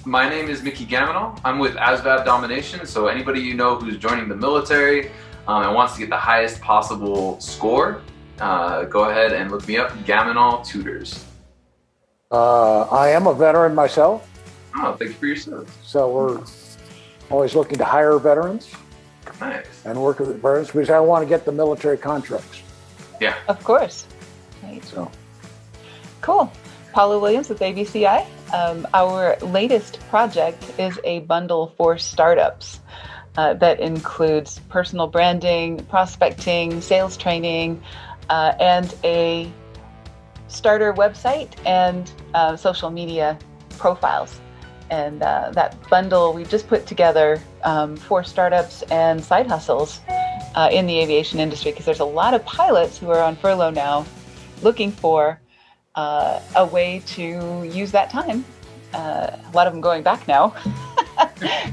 My name is Mickey Gaminal. I'm with ASVAB Domination, so anybody you know who's joining the military and wants to get the highest possible score, go ahead and look me up, Gaminal Tutors. I am a veteran myself. Oh, thank you for your service. So we're always looking to hire veterans. Nice. And work with veterans because I want to get the military contracts. Yeah. Of course. Right. So. Cool. Paula Williams with ABCI. Our latest project is a bundle for startups that includes personal branding, prospecting, sales training, and a starter website and social media profiles. And that bundle we just put together for startups and side hustles in the aviation industry, because there's a lot of pilots who are on furlough now looking for a way to use that time. A lot of them going back now,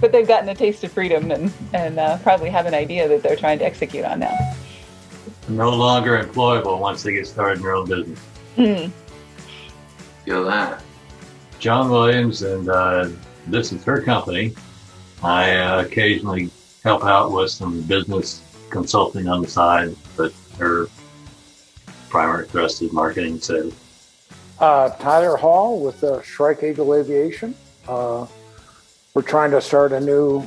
but they've gotten a taste of freedom and probably have an idea that they're trying to execute on now. No longer employable once they get started in their own business. Mm. Feel that. John Williams, and this is her company. I occasionally help out with some business consulting on the side, but her primary thrust is marketing and sales. Tylor Hall with Shrike Eagle Aviation. We're trying to start a new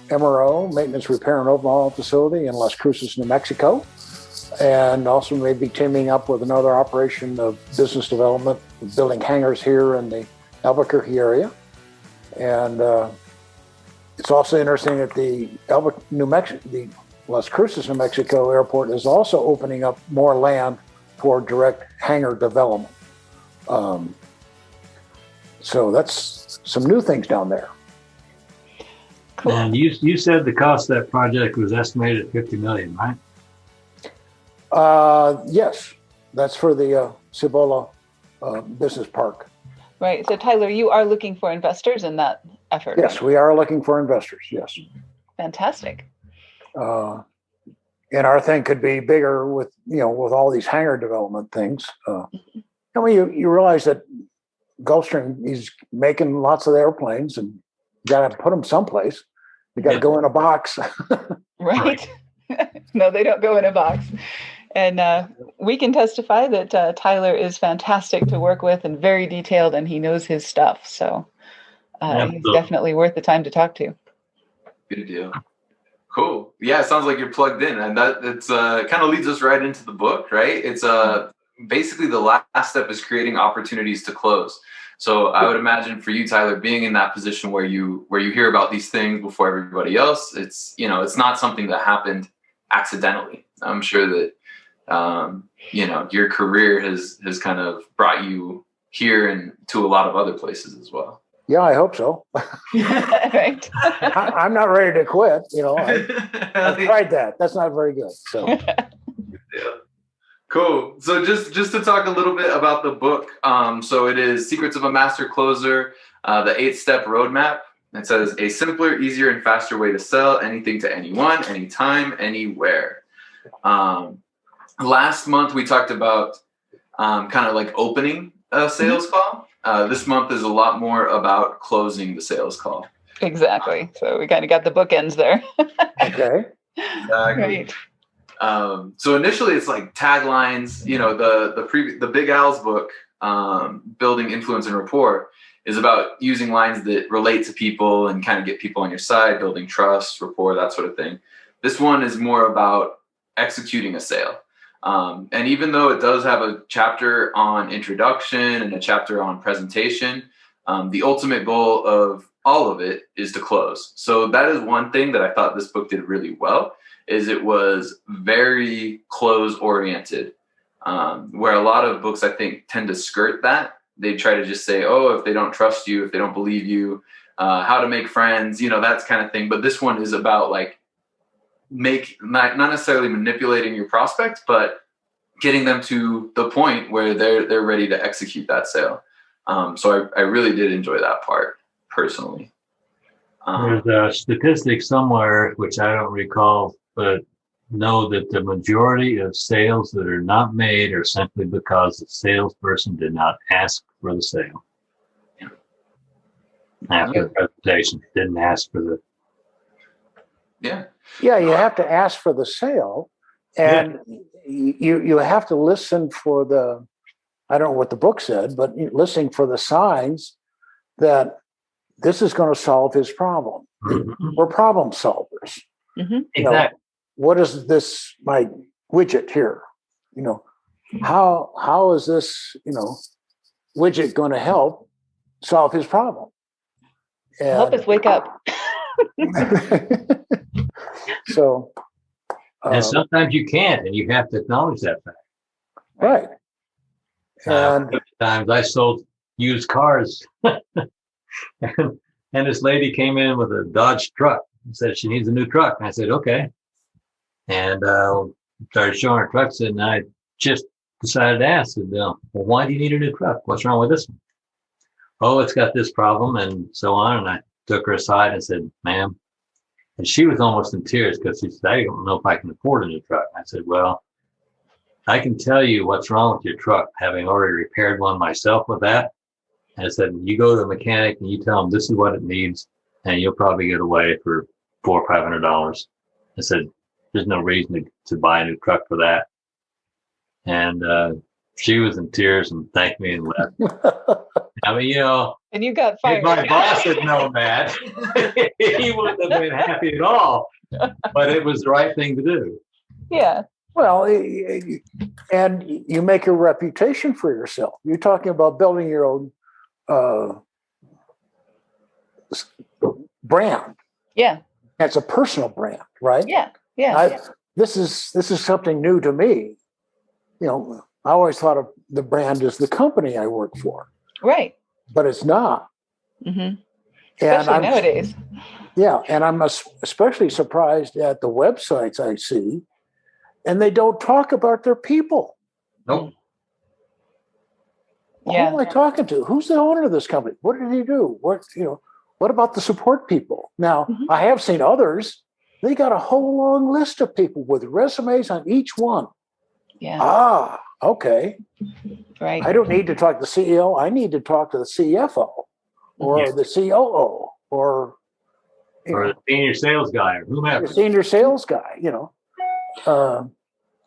MRO, maintenance, repair, and overhaul facility in Las Cruces, New Mexico. And also maybe teaming up with another operation of business development, building hangars here in the Albuquerque area. And it's also interesting that the Las Cruces, New Mexico airport is also opening up more land for direct hangar development. So that's some new things down there. Cool. And you said the cost of that project was estimated at $50 million, right? Yes, that's for the Cibola Business Park. Right. So, Tylor, you are looking for investors in that effort. Yes, we are looking for investors. Yes. Fantastic. And our thing could be bigger with all these hangar development things. I mean, you realize that Gulfstream is making lots of airplanes, and you got to put them someplace. You got to go in a box. Right. No, they don't go in a box. And we can testify that Tylor is fantastic to work with and very detailed, and he knows his stuff. So he's definitely worth the time to talk to. Good deal. Cool. Yeah, it sounds like you're plugged in, and it's kind of leads us right into the book, right? It's basically the last step is creating opportunities to close. So I would imagine for you, Tylor, being in that position where you hear about these things before everybody else, it's not something that happened accidentally. I'm sure that your career has kind of brought you here and to a lot of other places as well. Yeah, I hope so. Right. I'm not ready to quit. I've tried that. That's not very good. So. Yeah. Cool. So just to talk a little bit about the book. So it is Secrets of a Master Closer, the 8-step roadmap. It says a simpler, easier, and faster way to sell anything to anyone, anytime, anywhere. Last month we talked about kind of like opening a sales call. This month is a lot more about closing the sales call. Exactly. So we kind of got the bookends there. Okay. Exactly. Right. So initially it's like taglines, the Big Al's book, Building Influence and Rapport, is about using lines that relate to people and kind of get people on your side, building trust, rapport, that sort of thing. This one is more about executing a sale. And even though it does have a chapter on introduction and a chapter on presentation, the ultimate goal of all of it is to close. So that is one thing that I thought this book did really well, is it was very close oriented, where a lot of books I think tend to skirt that. They try to just say, oh, if they don't trust you, if they don't believe you, how to make friends, that kind of thing. But this one is about like not necessarily manipulating your prospect, but getting them to the point where they're ready to execute that sale. So I really did enjoy that part personally. There's a statistic somewhere, which I don't recall, but know that the majority of sales that are not made are simply because the salesperson did not ask for the sale. after the presentation. Didn't ask for the. Yeah. Yeah, you have to ask for the sale, and you have to listen for the, I don't know what the book said, but listening for the signs that this is going to solve his problem. Mhm. We're problem solvers. Mm-hmm. You know, Exactly. what is this, my widget here? You know, how is this, widget going to help solve his problem? Help us wake up. So, And sometimes you can't, and you have to acknowledge that fact. right. And Times I sold used cars, and this lady came in with a Dodge truck and said she needs a new truck. And I said, okay. And started showing her trucks, and I just decided to ask, well, why do you need a new truck? What's wrong with this one? Oh, it's got this problem, and so on. And I took her aside and said, ma'am, and she was almost in tears because she said, I don't know if I can afford a new truck. I said, well, I can tell you what's wrong with your truck, having already repaired one myself with that. And I said, you go to a mechanic and you tell them this is what it needs, and you'll probably get away for $400 or $500. I said, there's no reason to buy a new truck for that. And she was in tears and thanked me and left. I mean, And you got if fired. my boss had known that, he wouldn't have been happy at all. But it was the right thing to do. Yeah. well, and you make a reputation for yourself. You're talking about building your own brand. Yeah. It's a personal brand, right? Yeah. Yeah. This is something new to me. I always thought of the brand as the company I work for, Right. but it's not. Mm-hmm. And Especially nowadays. Yeah, and I'm especially surprised at the websites I see, and they don't talk about their people. Nope. Who am I talking to? Who's the owner of this company? What did he do? What about the support people? Now, I have seen others. They got a whole long list of people with resumes on each one. Yeah. Okay. Right. I don't need to talk to the CEO. I need to talk to the CFO or the COO or the senior sales guy or whomever. The senior sales guy,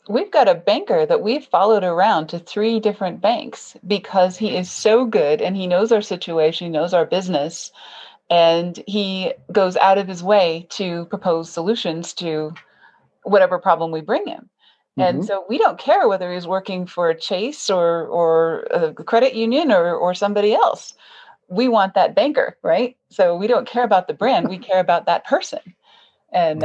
We've got a banker that we've followed around to 3 different banks because he is so good and he knows our situation, he knows our business, and he goes out of his way to propose solutions to whatever problem we bring him. And so we don't care whether he's working for Chase or a credit union or somebody else. We want that banker, right? So we don't care about the brand. We care about that person. And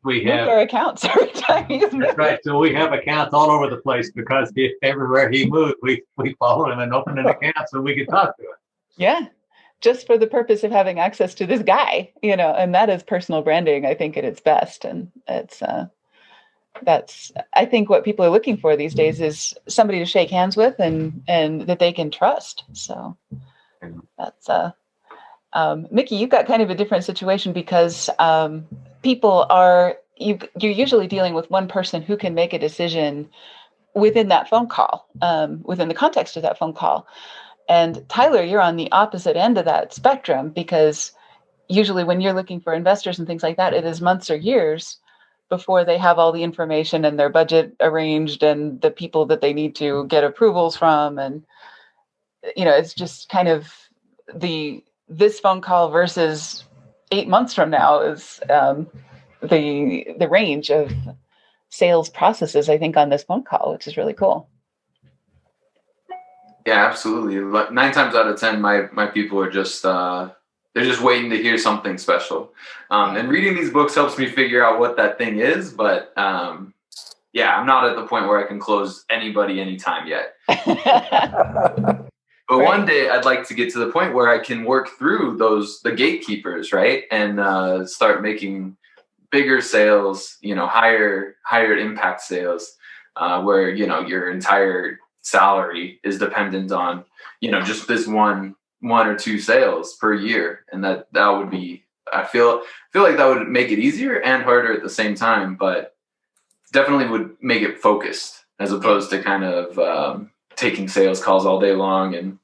we have our accounts every time he's moved. That's right. So we have accounts all over the place because everywhere he moved, we followed him and opened an account so we could talk to him. Yeah. Just for the purpose of having access to this guy, and that is personal branding, I think, at its best. And that's I think what people are looking for these days is somebody to shake hands with and that they can trust. So that's Mickey, you've got kind of a different situation because people you're usually dealing with one person who can make a decision within that phone call, within the context of that phone call. And Tylor, you're on the opposite end of that spectrum because usually when you're looking for investors and things like that, it is months or years before they have all the information and their budget arranged and the people that they need to get approvals from. And, it's just kind of this phone call versus 8 months from now is the range of sales processes, I think, on this phone call, which is really cool. Yeah, absolutely. 9 times out of 10, my people are just they're just waiting to hear something special. And reading these books helps me figure out what that thing is. But I'm not at the point where I can close anybody anytime yet. But one day I'd like to get to the point where I can work through the gatekeepers, right? And start making bigger sales, higher impact sales, where, your entire salary is dependent on, just this one or 2 sales per year. And that would be, I feel like that would make it easier and harder at the same time, but definitely would make it focused as opposed to kind of taking sales calls all day long and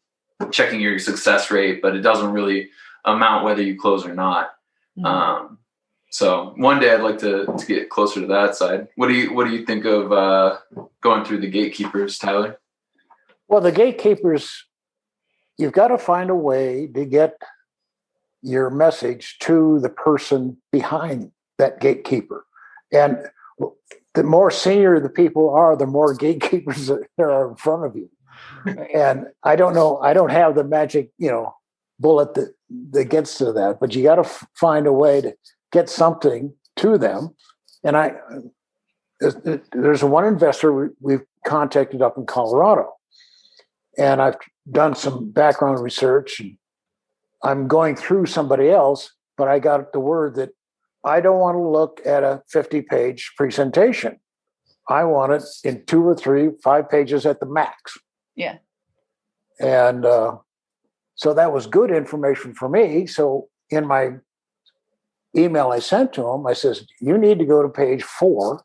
checking your success rate, but it doesn't really amount whether you close or not. Mm-hmm. So one day I'd like to get closer to that side. What do you think of going through the gatekeepers, Tyler? Well, the gatekeepers, you've got to find a way to get your message to the person behind that gatekeeper. And the more senior the people are, the more gatekeepers that there are in front of you. And I don't know, I don't have the magic, bullet that gets to that, but you got to find a way to get something to them. And there's one investor we've contacted up in Colorado, and I've done some background research, and I'm going through somebody else, but I got the word that I don't want to look at a 50-page presentation. I want it in 2 or 3, 5 pages at the max. Yeah. And so that was good information for me. So in my email I sent to him, I says, you need to go to page 4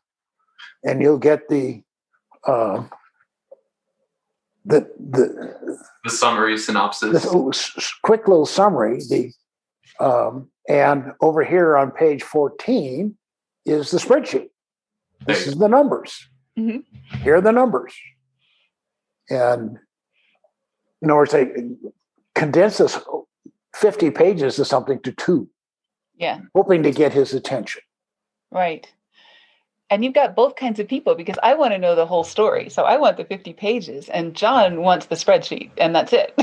and you'll get the summary synopsis, quick little summary. And over here on page 14 is the spreadsheet. This is the numbers. Mm-hmm. Here are the numbers. And in other words, they condense this 50 pages of something to 2. Yeah. Hoping to get his attention. Right. And you've got both kinds of people, because I want to know the whole story. So I want the 50 pages and John wants the spreadsheet, and that's it.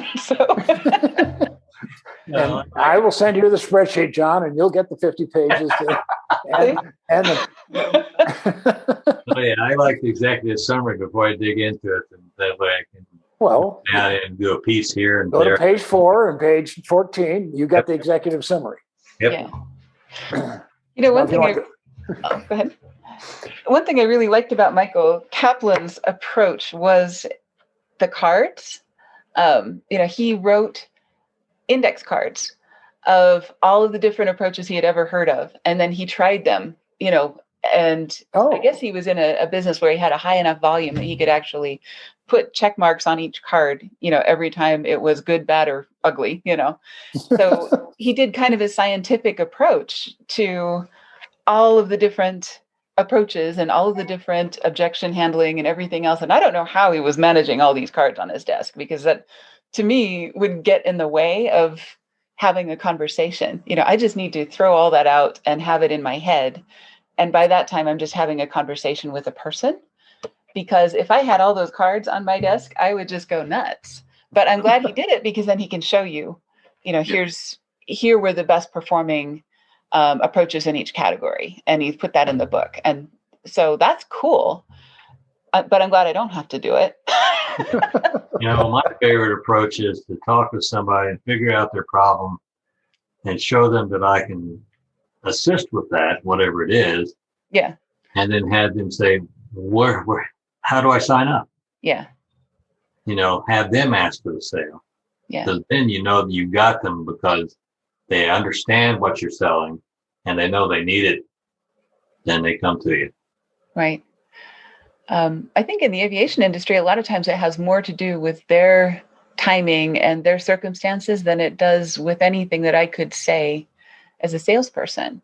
And I will send you the spreadsheet, John, and you'll get the 50 pages. Oh, yeah, I like the executive summary before I dig into it. And that way I can down and do a piece here and go there. to page 4 and page 14. You got the executive summary. Yep. Yeah. One thing go ahead. One thing I really liked about Michael Kaplan's approach was the cards. He wrote index cards of all of the different approaches he had ever heard of, and then he tried them. I guess he was in a business where he had a high enough volume that he could actually put check marks on each card, every time it was good, bad, or ugly, So he did kind of a scientific approach to all of the different approaches and all of the different objection handling and everything else. And I don't know how he was managing all these cards on his desk, because that, to me, would get in the way of having a conversation. I just need to throw all that out and have it in my head. And by that time, I'm just having a conversation with a person, because if I had all those cards on my desk, I would just go nuts. But I'm glad he did it, because then he can show you, here were the best performing approaches in each category. And he put that in the book. And so that's cool. But I'm glad I don't have to do it. My favorite approach is to talk to somebody and figure out their problem and show them that I can assist with that, whatever it is. Yeah. And then have them say, how do I sign up? Yeah. Have them ask for the sale. Yeah. Because then you got them, because they understand what you're selling and they know they need it. Then they come to you. Right. I think in the aviation industry, a lot of times it has more to do with their timing and their circumstances than it does with anything that I could say as a salesperson.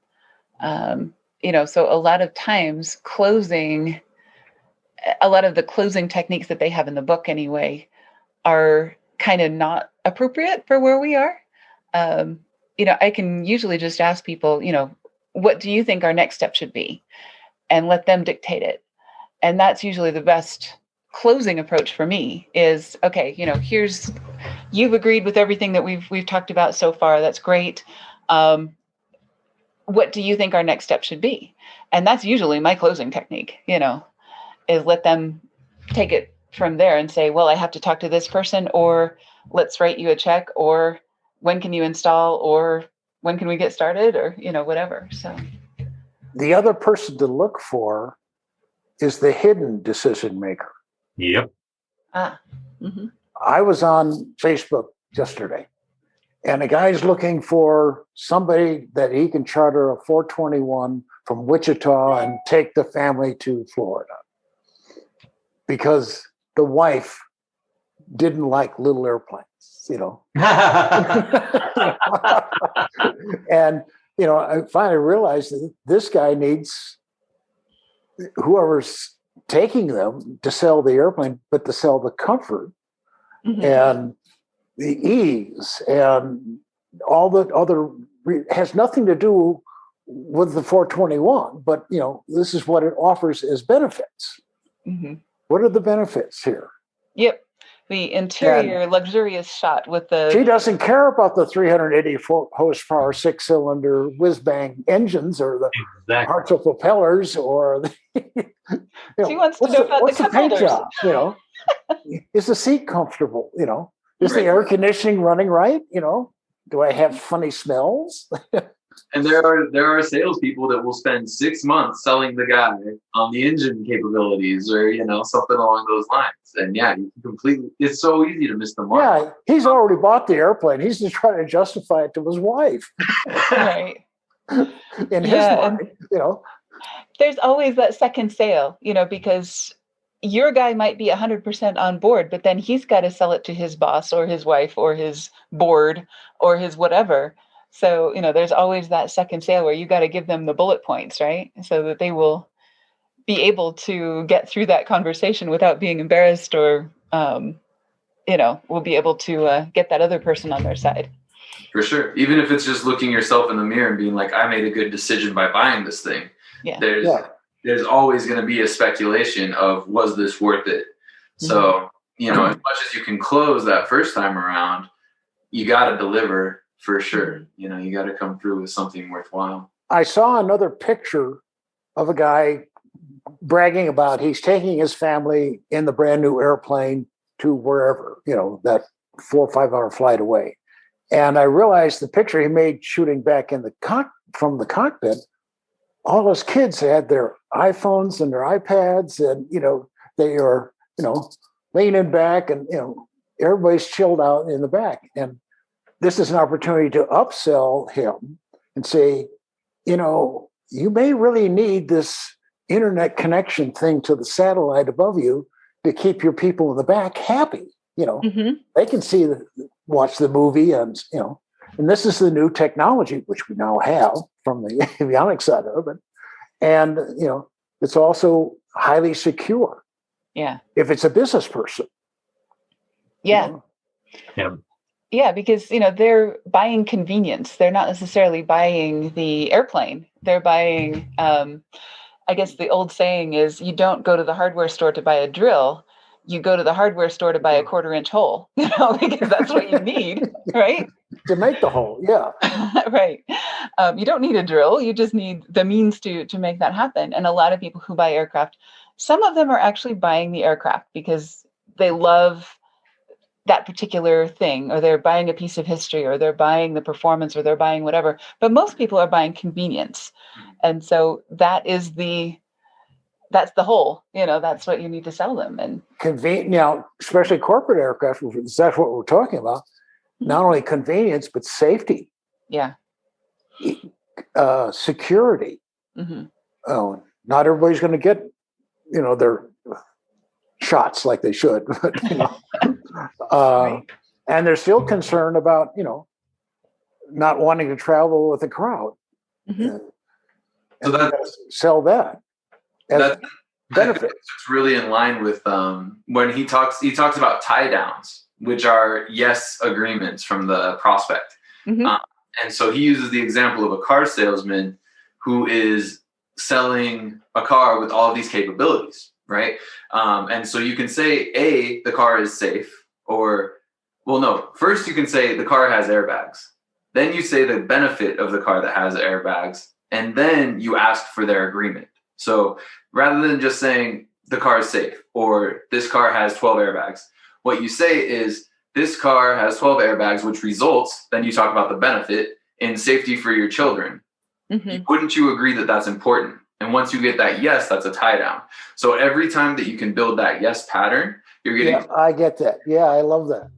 So a lot of times a lot of the closing techniques that they have in the book anyway are kind of not appropriate for where we are. I can usually just ask people, what do you think our next step should be? And let them dictate it. And that's usually the best closing approach for me is, okay, you've agreed with everything that we've talked about so far. That's great. What do you think our next step should be? And that's usually my closing technique, is let them take it from there and say, well, I have to talk to this person, or let's write you a check, or when can you install, or when can we get started, or, whatever. So the other person to look for is the hidden decision maker. Yep. Mm-hmm. I was on Facebook yesterday, and a guy's looking for somebody that he can charter a 421 from Wichita and take the family to Florida, because the wife didn't like little airplanes, And, I finally realized that this guy needs whoever's taking them to sell the airplane, but to sell the comfort and the ease and all the other has nothing to do with the 421, but this is what it offers as benefits. What are the benefits here? Yep. The interior luxurious shot with the... She doesn't care about the 380 horsepower 6-cylinder whiz-bang engines or the parts of propellers or she wants to know about the paint job, Is the seat comfortable? Is the air conditioning running right? Do I have funny smells? And there are salespeople that will spend 6 months selling the guy on the engine capabilities or something along those lines. And it's so easy to miss the mark. Yeah, he's already bought the airplane. He's just trying to justify it to his wife. Right. In his mind, There's always that second sale, because your guy might be 100% on board, but then he's got to sell it to his boss or his wife or his board or his whatever. So, there's always that second sale where you got to give them the bullet points, right? So that they will be able to get through that conversation without being embarrassed or, will be able to get that other person on their side. For sure. Even if it's just looking yourself in the mirror and being like, I made a good decision by buying this thing. Yeah. There's always going to be a speculation of, was this worth it? So, as much as you can close that first time around, you got to deliver. For sure. You got to come through with something worthwhile. I saw another picture of a guy bragging about he's taking his family in the brand new airplane to wherever, that 4 or 5 hour flight away. And I realized the picture he made shooting back in from the cockpit, all his kids had their iPhones and their iPads and, they are, leaning back and, everybody's chilled out in the back. And this is an opportunity to upsell him and say, you may really need this internet connection thing to the satellite above you to keep your people in the back happy. They can watch the movie and this is the new technology, which we now have from the avionics side of it. And, it's also highly secure. Yeah. If it's a business person. Yeah. Yeah. Yeah, because, they're buying convenience. They're not necessarily buying the airplane. They're buying, I guess the old saying is, you don't go to the hardware store to buy a drill. You go to the hardware store to buy a 1/4-inch hole, because that's what you need, right? To make the hole, yeah. Right. You don't need a drill. You just need the means to make that happen. And a lot of people who buy aircraft, some of them are actually buying the aircraft because they love that particular thing, or they're buying a piece of history, or they're buying the performance, or they're buying whatever. But most people are buying convenience. And so that's the whole, that's what you need to sell them. And now, especially corporate aircraft, that's what we're talking about. Not only convenience, but safety. Yeah. Security. Oh, not everybody's going to get, their shots like they should, but, right. And they're still concerned about, not wanting to travel with a crowd. And so that sell that as benefit. It's really in line with when he talks about tie downs, which are yes agreements from the prospect. And so he uses the example of a car salesman who is selling a car with all of these capabilities. Right. And so you can say, the car is safe, first you can say the car has airbags. Then you say the benefit of the car that has airbags, and then you ask for their agreement. So rather than just saying the car is safe or this car has 12 airbags, what you say is this car has 12 airbags, which results, then you talk about the benefit in safety for your children. Wouldn't you agree that that's important? And once you get that yes, that's a tie down. So every time that you can build that yes pattern, you're getting. Yeah, I get that. Yeah, I love that.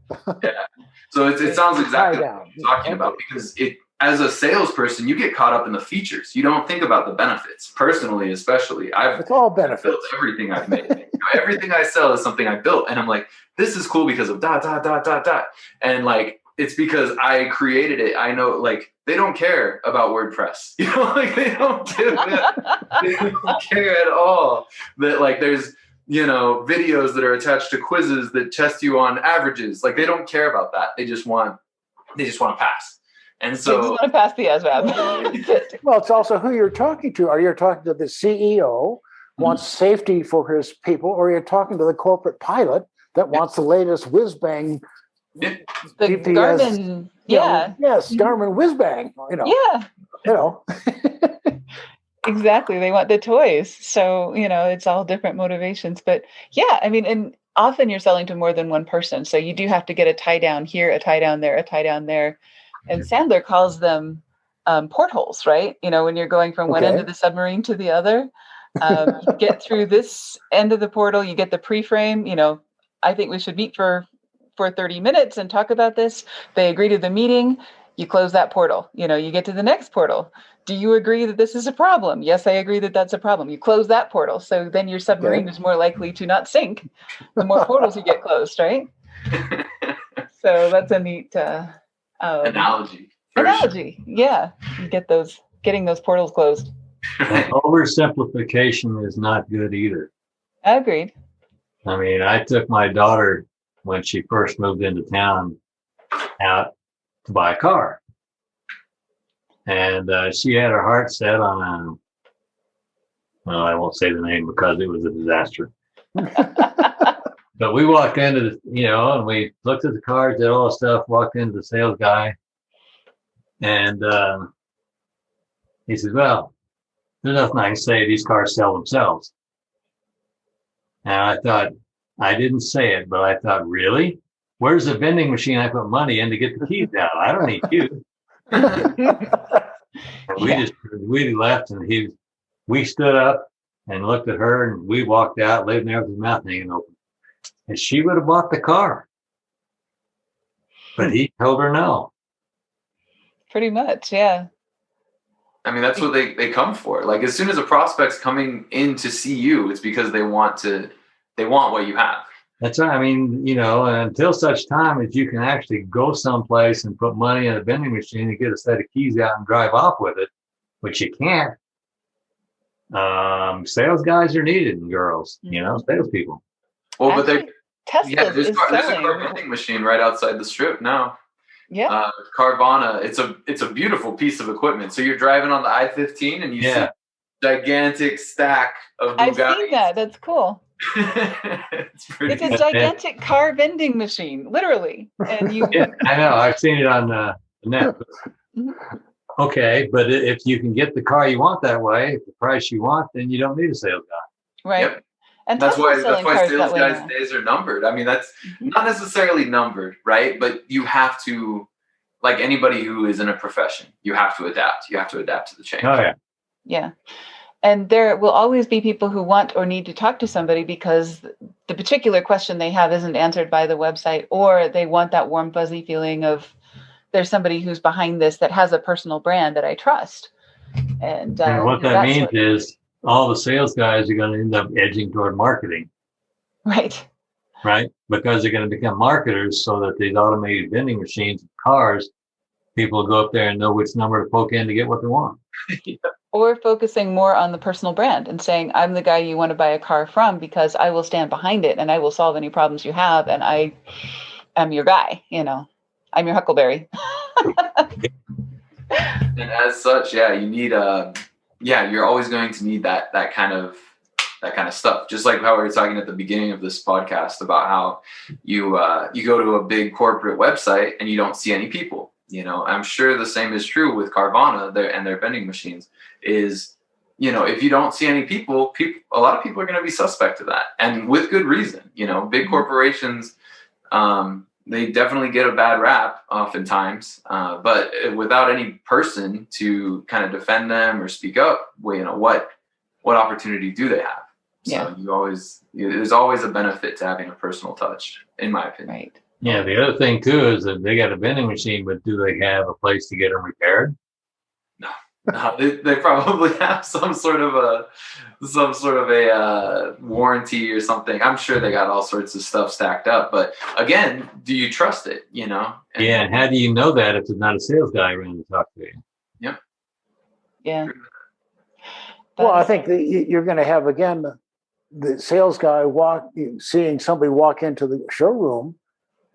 Yeah. So it sounds exactly what you're talking about, because as a salesperson, you get caught up in the features. You don't think about the benefits. Personally, especially, It's all benefits. built everything I've made. Everything I sell is something I built, and I'm like, this is cool because of dot dot dot dot dot, and like it's because I created it. I know, like, they don't care about WordPress. Like they don't care at all that like there's videos that are attached to quizzes that test you on averages. Like they don't care about that. They just want to pass. And so they just want to pass the ASVAB. Well, it's also who you're talking to. Are you talking to the CEO wants safety for his people, or you're talking to the corporate pilot that wants the latest whiz bang? The GPS, Garmin, yes, Garmin whiz bang. Exactly. They want the toys. So, it's all different motivations. But yeah, I mean, and often you're selling to more than one person. So you do have to get a tie down here, a tie down there, a tie down there. And Sandler calls them portholes, right? When you're going from one end of the submarine to the other, you get through this end of the portal, you get the pre-frame, I think we should meet for 30 minutes and talk about this. They agree to the meeting. You close that portal. You get to the next portal. Do you agree that this is a problem? Yes, I agree that that's a problem. You close that portal. So then your submarine is more likely to not sink the more portals you get closed, right? So that's a neat analogy. Yeah. You getting those portals closed. Oversimplification is not good either. Agreed. I mean, I took my daughter when she first moved into town out to buy a car. And she had her heart set on I won't say the name because it was a disaster. But we walked into and we looked at the cars, did all the stuff, walked into the sales guy. And he says, well, there's nothing I can say. These cars sell themselves. And I thought, I didn't say it, but I thought, really? Where's the vending machine I put money in to get the keys out? I don't need you. And we left, and we stood up and looked at her, and we walked out, living there with his mouth hanging open. And she would have bought the car. But he told her no. Pretty much, yeah. I mean, that's what they come for. Like, as soon as a prospect's coming in to see you, it's because they want what you have. That's right. I mean, until such time as you can actually go someplace and put money in a vending machine and get a set of keys out and drive off with it, which you can't. Sales guys are needed, and girls, salespeople. Well, but Tesla there's a car vending machine right outside the strip now. Yeah. Carvana. It's a beautiful piece of equipment. So you're driving on the I-15 and you see a gigantic stack of Bugattis. I've seen that. That's cool. It's a gigantic car vending machine, literally. And I know. I've seen it on the net. Okay, but if you can get the car you want that way, at the price you want, then you don't need a sales guy. Right. Yep. And that's why sales guys' days are numbered. I mean, that's not necessarily numbered, right? But you have to, like anybody who is in a profession, you have to adapt. You have to adapt to the change. Oh, yeah. Yeah. And there will always be people who want or need to talk to somebody because the particular question they have isn't answered by the website, or they want that warm, fuzzy feeling of there's somebody who's behind this that has a personal brand that I trust. And what that means is all the sales guys are going to end up edging toward marketing. Right. Right? Because they're going to become marketers so that these automated vending machines and cars, people will go up there and know which number to poke in to get what they want. Yeah. Or focusing more on the personal brand and saying, I'm the guy you want to buy a car from because I will stand behind it and I will solve any problems you have. And I am your guy, I'm your Huckleberry. And as such, you need you're always going to need that kind of stuff. Just like how we were talking at the beginning of this podcast about how you go to a big corporate website and you don't see any people. I'm sure the same is true with Carvana and their vending machines. Is if you don't see any people, a lot of people are going to be suspect to that, and with good reason. Big corporations, they definitely get a bad rap oftentimes, but without any person to kind of defend them or speak up, what opportunity do they have? So there's always a benefit to having a personal touch, in my opinion. Right. Yeah, the other thing too is that they got a vending machine, but do they have a place to get them repaired? No, they probably have some sort of a warranty or something. I'm sure they got all sorts of stuff stacked up. But again, do you trust it? You know? Yeah, and how do you know that if there's not a sales guy around to talk to you? Yep. Yeah. Well, I think that you're going to have, again, the sales guy seeing somebody walk into the showroom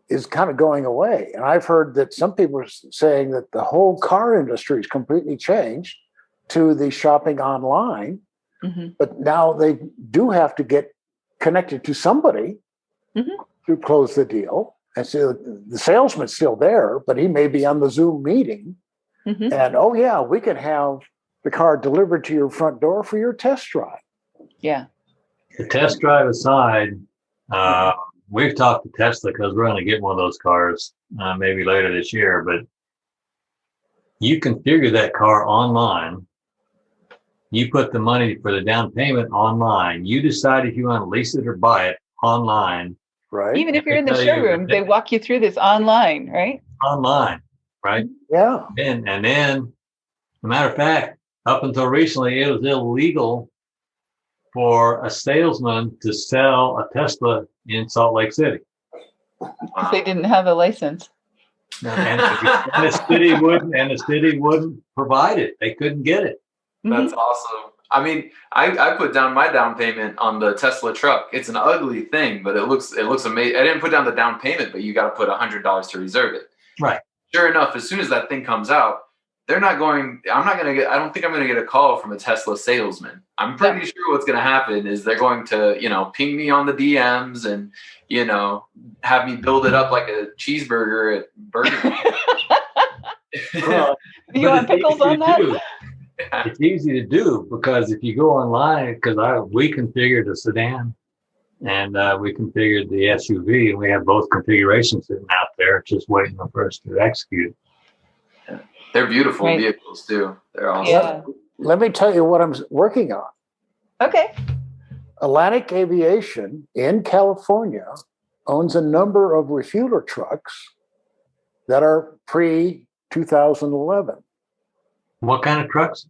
is kind of going away. And I've heard that some people are saying that the whole car industry is completely changed to the shopping online. Mm-hmm. But now they do have to get connected to somebody to close the deal. And so the salesman's still there, but he may be on the Zoom meeting. Mm-hmm. And, oh, yeah, we can have the car delivered to your front door for your test drive. Yeah. The test drive aside, we've talked to Tesla because we're going to get one of those cars maybe later this year, but you configure that car online. You put the money for the down payment online. You decide if you want to lease it or buy it online. Right. Even if you're in the showroom, they walk you through this online, right? Online, right? Yeah. And then, as a matter of fact, up until recently, it was illegal for a salesman to sell a Tesla in Salt Lake City. Because they didn't have a license. And the city wouldn't provide it. They couldn't get it. That's awesome. I mean, I put down my down payment on the Tesla truck. It's an ugly thing, but it looks amazing. I didn't put down the down payment, but you got to put $100 to reserve it. Right. Sure enough, as soon as that thing comes out, I don't think I'm going to get a call from a Tesla salesman. I'm pretty sure what's going to happen is they're going to, ping me on the DMs and, have me build it up like a cheeseburger at Burger King. You want pickles on that? It's easy to do because if you go online, because we configured a sedan and we configured the SUV, and we have both configurations sitting out there just waiting for us to execute. They're beautiful vehicles too. They're awesome. Yeah. Let me tell you what I'm working on. Okay. Atlantic Aviation in California owns a number of refueler trucks that are pre-2011. What kind of trucks?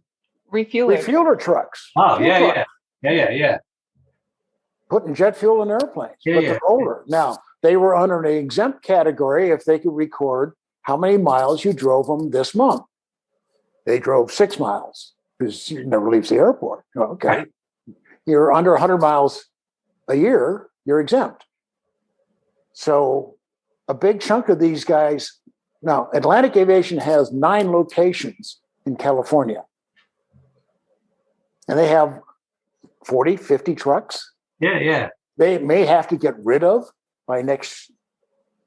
Refueler trucks. Oh, yeah. Putting jet fuel in airplanes. But they're older. Now, they were under an exempt category if they could record how many miles you drove them this month. They drove 6 miles because you never leaves the airport. Okay. You're under 100 miles a year, you're exempt. So a big chunk of these guys, now Atlantic Aviation has 9 locations in California. And they have 40, 50 trucks. Yeah. They may have to get rid of by next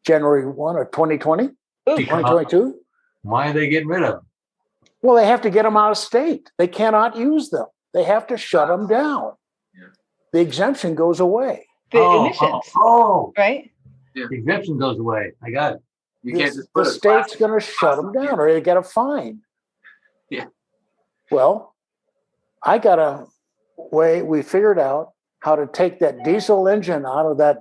January 1 of 2020, 2022. Why are they getting rid of them? Well, they have to get them out of state. They cannot use them. They have to shut them down. Yeah. The exemption goes away. The emissions. Right? Yeah. The exemption goes away. I got it. You can't just the state's going to shut them down or they get a fine. Yeah. Well, I got a way. We figured out how to take that diesel engine out of that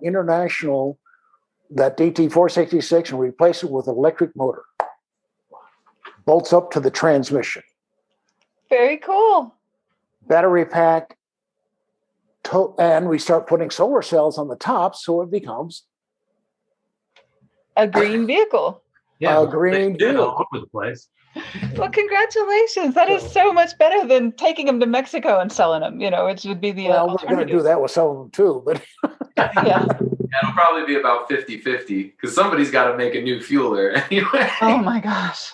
that DT466 and replace it with an electric motor. Bolts up to the transmission. Very cool. Battery pack. And we start putting solar cells on the top so it becomes a green vehicle. Yeah, a green vehicle. All over the place. Well, congratulations. That is so much better than taking them to Mexico and selling them. It would be the we're going to do that with some of them too. But yeah. It'll probably be about 50-50 because somebody's got to make a new fueler anyway. Oh my gosh.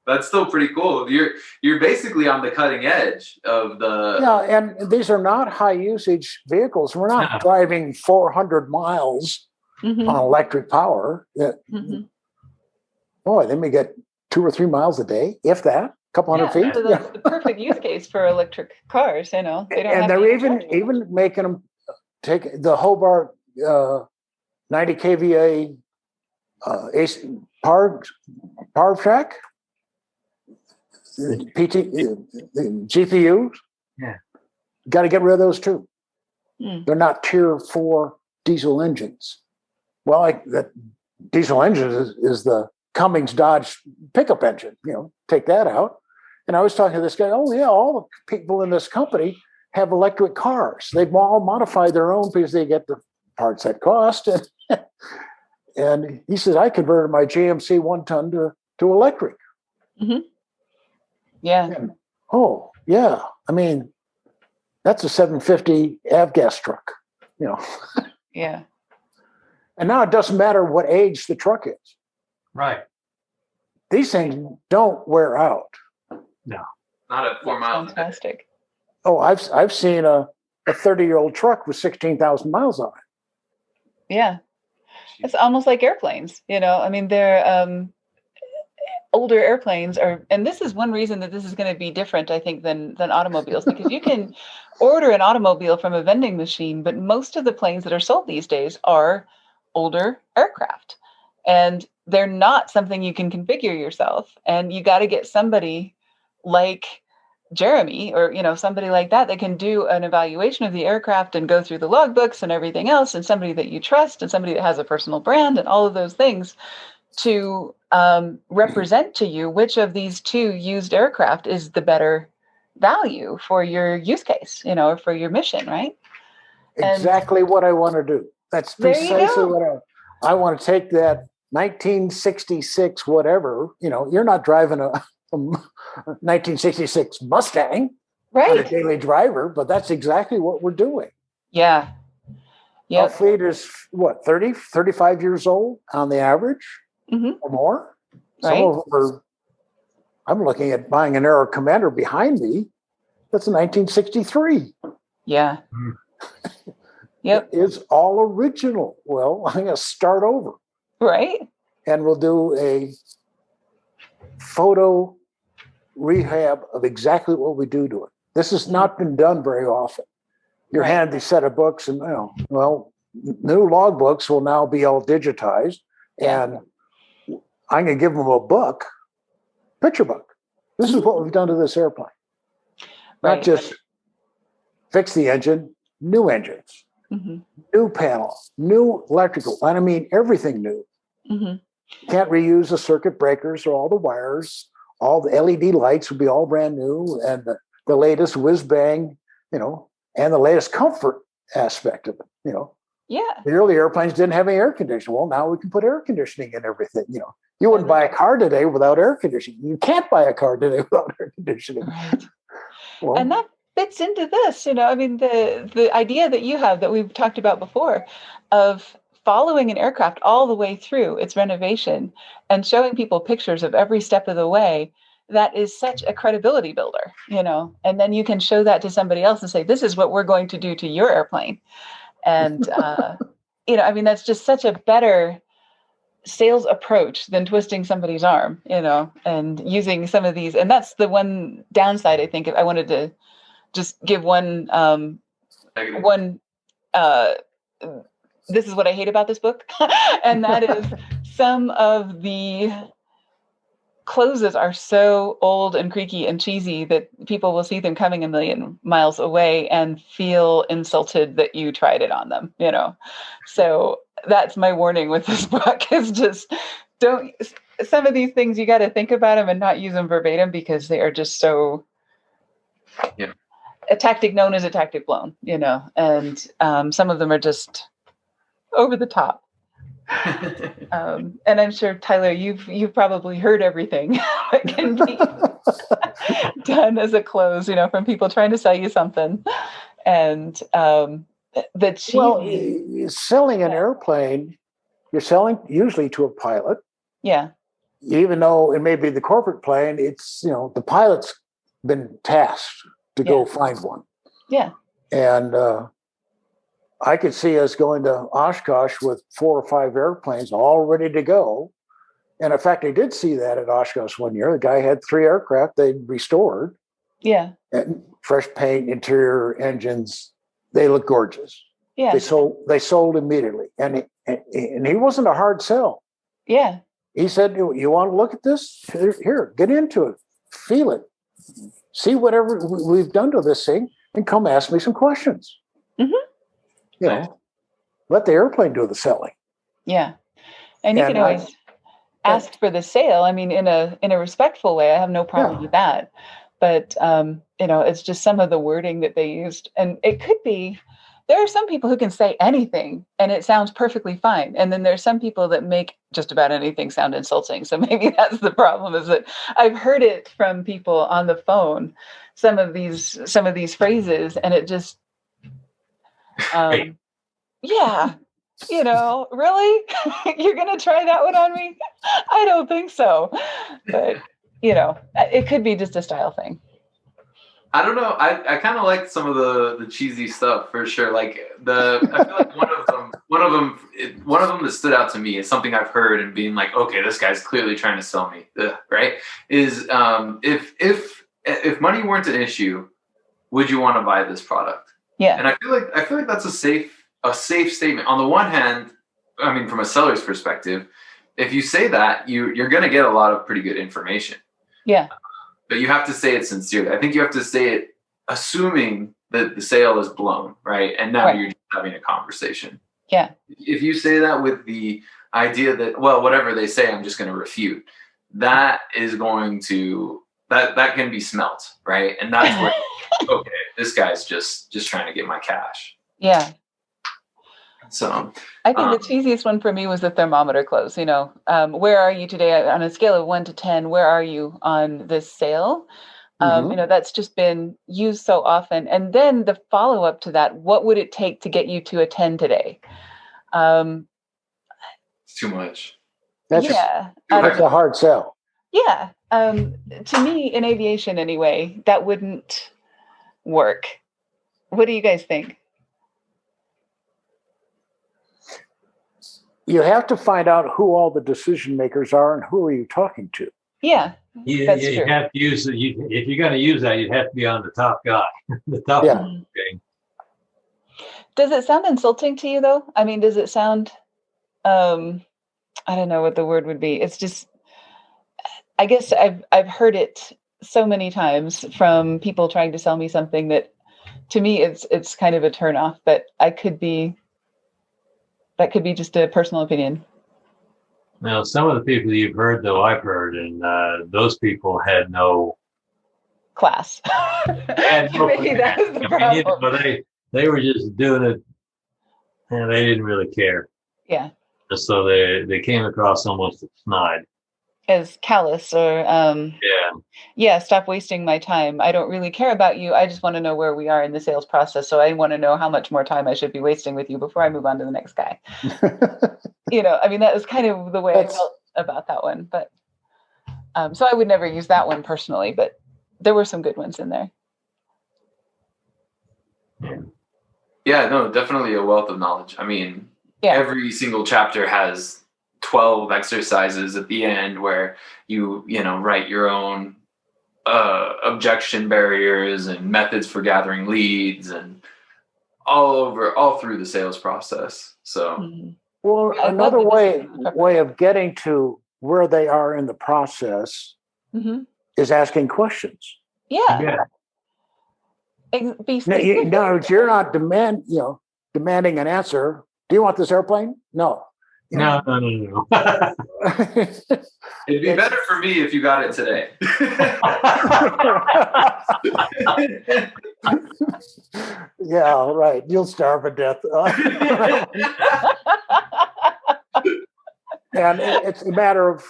That's still pretty cool. You're basically on the cutting edge of the. Yeah, and these are not high usage vehicles. We're not driving 400 miles on electric power. Boy, they may get 2 or 3 miles a day, if that, a couple hundred feet. So that's the perfect use case for electric cars. They don't. And they're even making them take the Hobart 90 kVA power track. GPUs. Yeah. Got to get rid of those too. They're not tier 4 diesel engines. Well, that diesel engine is the Cummins Dodge pickup engine. Take that out. And I was talking to this guy. Oh yeah, all the people in this company have electric cars. They've all modified their own because they get the parts at cost. And he says, I converted my GMC 1-ton to electric. Mm-hmm. Yeah. And, oh yeah, I mean, that's a 750 avgas truck. Yeah. And now it doesn't matter what age the truck is. Right. These things don't wear out. No. Not at 4 miles. Fantastic. Oh, I've seen a 30-year-old truck with 16,000 miles on it. Yeah. It's almost like airplanes, I mean, they're older airplanes are, and this is one reason that this is going to be different, I think, than automobiles, because you can order an automobile from a vending machine, but most of the planes that are sold these days are older aircraft, and they're not something you can configure yourself. And you got to get somebody like Jeremy or somebody like that can do an evaluation of the aircraft and go through the logbooks and everything else, and somebody that you trust and somebody that has a personal brand and all of those things to represent to you which of these two used aircraft is the better value for your use case, or for your mission, right? Exactly what I want to do. That's precisely what I want to take that 1966 whatever. You're not driving a 1966 Mustang, right? On a daily driver, but that's exactly what we're doing. Yeah. Yeah. Our fleet is 30, 35 years old on the average, or more. Some Right. of them are. I'm looking at buying an Aero Commander behind me. That's a 1963. Yeah. Yep. It's all original. Well, I'm going to start over. Right. And we'll do a photo rehab of exactly what we do to it. This has not been done very often. You're handed a set of books, and new log books will now be all digitized, and I'm going to give them a book, picture book. This is what we've done to this airplane. Not just fix the engine, new engines, new panel, new electrical. And I mean everything new. Can't reuse the circuit breakers or all the wires. All the LED lights would be all brand new, and the latest whiz bang, and the latest comfort aspect of it. Yeah. The early airplanes didn't have any air conditioning. Well, now we can put air conditioning in everything. You wouldn't buy a car today without air conditioning. You can't buy a car today without air conditioning. Right. Well, and that fits into this, I mean, the idea that you have that we've talked about before of following an aircraft all the way through its renovation and showing people pictures of every step of the way, that is such a credibility builder, and then you can show that to somebody else and say, this is what we're going to do to your airplane. And, I mean, that's just such a better sales approach than twisting somebody's arm, and using some of these. And that's the one downside, I think. I wanted to just give this is what I hate about this book. And that is some of the closes are so old and creaky and cheesy that people will see them coming a million miles away and feel insulted that you tried it on them, So that's my warning with this book, is just some of these things, you got to think about them and not use them verbatim, because they are just so a tactic known as a tactic blown, and some of them are just over the top. And I'm sure, Tylor, you've probably heard everything that can be done as a close, from people trying to sell you something. And selling an airplane, you're selling usually to a pilot. Yeah. Even though it may be the corporate plane, it's, the pilot's been tasked to go find one. Yeah. And I could see us going to Oshkosh with 4 or 5 airplanes all ready to go. And in fact, I did see that at Oshkosh one year. The guy had 3 aircraft they'd restored. Yeah. And fresh paint, interior, engines. They look gorgeous. Yeah. They sold immediately. And he wasn't a hard sell. Yeah. He said, you want to look at this? Here, get into it. Feel it. See whatever we've done to this thing, and come ask me some questions. Mm-hmm. Let the airplane do the selling. Yeah. And you And can always ask for the sale. I mean, in a respectful way, I have no problem with that. But it's just some of the wording that they used, and it could be. There are some people who can say anything and it sounds perfectly fine. And then there's some people that make just about anything sound insulting. So maybe that's the problem, is that I've heard it from people on the phone, some of these phrases, and it just, yeah, really? You're going to try that one on me? I don't think so. But, it could be just a style thing. I don't know. I kind of like some of the cheesy stuff for sure. Like I feel like one of them that stood out to me is something I've heard and being like, okay, this guy's clearly trying to sell me. Right? Is if money weren't an issue, would you want to buy this product? Yeah. And I feel like that's a safe statement. On the one hand, I mean, from a seller's perspective, if you say that, you're going to get a lot of pretty good information. Yeah. But you have to say it sincerely. I think you have to say it assuming that the sale is blown, right? And now you're just having a conversation. Yeah. If you say that with the idea that, well, whatever they say, I'm just going to refute, that is going to, that can be smelt, right? And that's where, okay, this guy's just trying to get my cash. Yeah. So I think the cheesiest one for me was the thermometer close. Where are you today on a scale of 1 to 10? Where are you on this sale? That's just been used so often. And then the follow up to that, what would it take to get you to a 10 today? It's too much. That's a hard sell. Yeah. To me, in aviation anyway, that wouldn't work. What do you guys think? You have to find out who all the decision makers are and who are you talking to. Yeah, that's true. You have to use it. If you're going to use that, you have to be on the top guy. The top guy. Does it sound insulting to you, though? I mean, does it sound, I don't know what the word would be. It's just, I guess I've heard it so many times from people trying to sell me something that, to me, it's kind of a turnoff. But that could be just a personal opinion. Now, some of the people you've heard, though, I've heard, and those people had no class. Maybe that was the problem. But they were just doing it, and they didn't really care. Yeah. So they came across almost snide. As callous or stop wasting my time. I don't really care about you. I just want to know where we are in the sales process. So I want to know how much more time I should be wasting with you before I move on to the next guy. I mean, that was kind of the way I felt about that one. But so I would never use that one personally, but there were some good ones in there. Yeah, no, definitely a wealth of knowledge. I mean, every single chapter has 12 exercises at the end where you write your own objection barriers and methods for gathering leads and all through the sales process. So, well, another way of getting to where they are in the process is asking questions. Yeah. You're not demanding an answer. Do you want this airplane? No. No. It'd be better for me if you got it today. Yeah, right. You'll starve to death. And it's a matter of,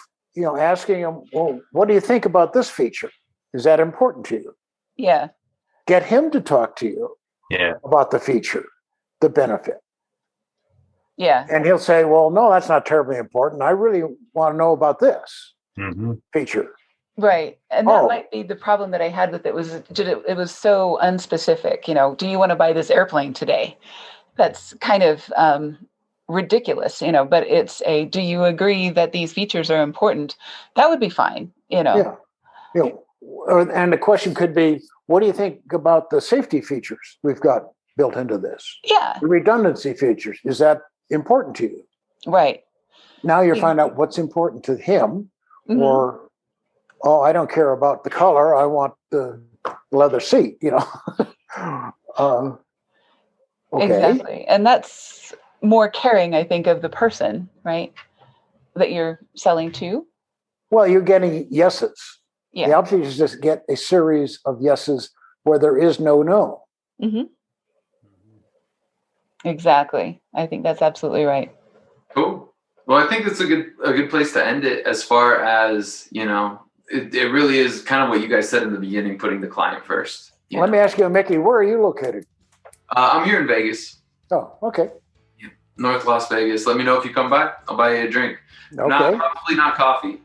asking them, well, what do you think about this feature? Is that important to you? Yeah. Get him to talk to you about the feature, the benefit. Yeah. And he'll say, well, no, that's not terribly important. I really want to know about this feature. Right. And that might be the problem that I had with it was so unspecific. Do you want to buy this airplane today? That's kind of ridiculous, but it's do you agree that these features are important? That would be fine, Yeah. And the question could be, what do you think about the safety features we've got built into this? Yeah. The redundancy features, is that important to you? Right. Now you're finding out what's important to him, or, I don't care about the color. I want the leather seat, Okay. Exactly. And that's more caring, I think, of the person, right? that you're selling to? Well, you're getting yeses. Yeah. The object is just get a series of yeses where there is no no. Mm-hmm. Exactly. I think that's absolutely right. Cool. Well, I think that's a good place to end it. As far as it really is kind of what you guys said in the beginning, putting the client first. Let me ask you, Mickey, where are you located? I'm here in Vegas. Oh, okay. North Las Vegas. Let me know if you come by. I'll buy you a drink. Okay. Probably not coffee.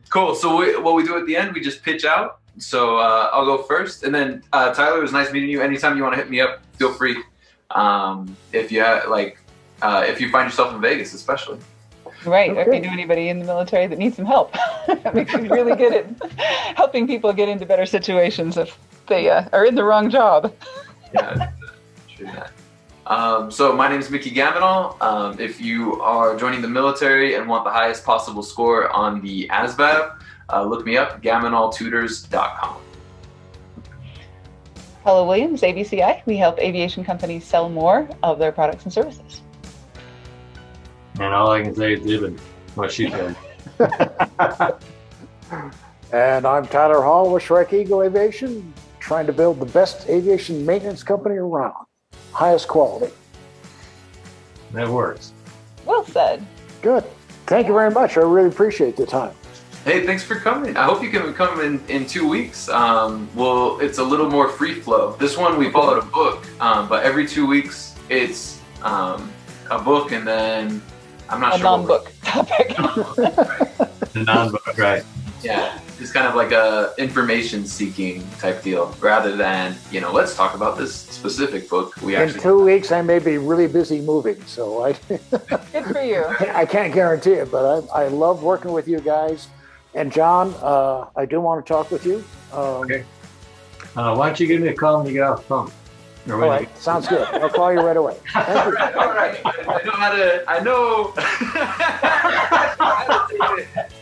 Cool. So what we do at the end, we just pitch out. So I'll go first, and then Tylor, it was nice meeting you. Anytime you want to hit me up, feel free. If you find yourself in Vegas, especially. Right. Okay. Or if you know anybody in the military that needs some help, that makes you really good at helping people get into better situations if they are in the wrong job. Yeah, true that. So my name is Mickey Gaminal. If you are joining the military and want the highest possible score on the ASVAB, look me up, gaminaltutors.com. Paula Williams, ABCI. We help aviation companies sell more of their products and services. And all I can say is even what she said. And I'm Tylor Hall with Strike Eagle Aviation, trying to build the best aviation maintenance company around. Highest quality. That works. Well said. Good. Thank you very much. I really appreciate the time. Hey, thanks for coming. I hope you can come in 2 weeks. Well, it's a little more free flow. This one we followed a book, but every 2 weeks it's a book, and then I'm not a sure. Non-book topic. The non-book, right. Yeah, it's kind of like a information seeking type deal, rather than let's talk about this specific book. In 2 weeks, I may be really busy moving, so Good for you. I can't guarantee it, but I love working with you guys. And John, I do want to talk with you. Okay. Why don't you give me a call when you get off the phone? All right, sounds good. I'll call you right away. Thank you. All right. I know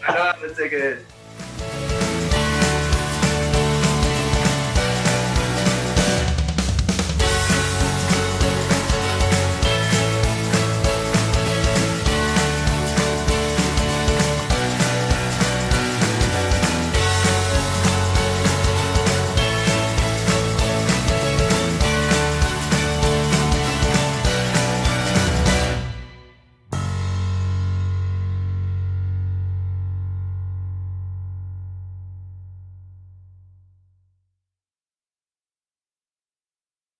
how to take it.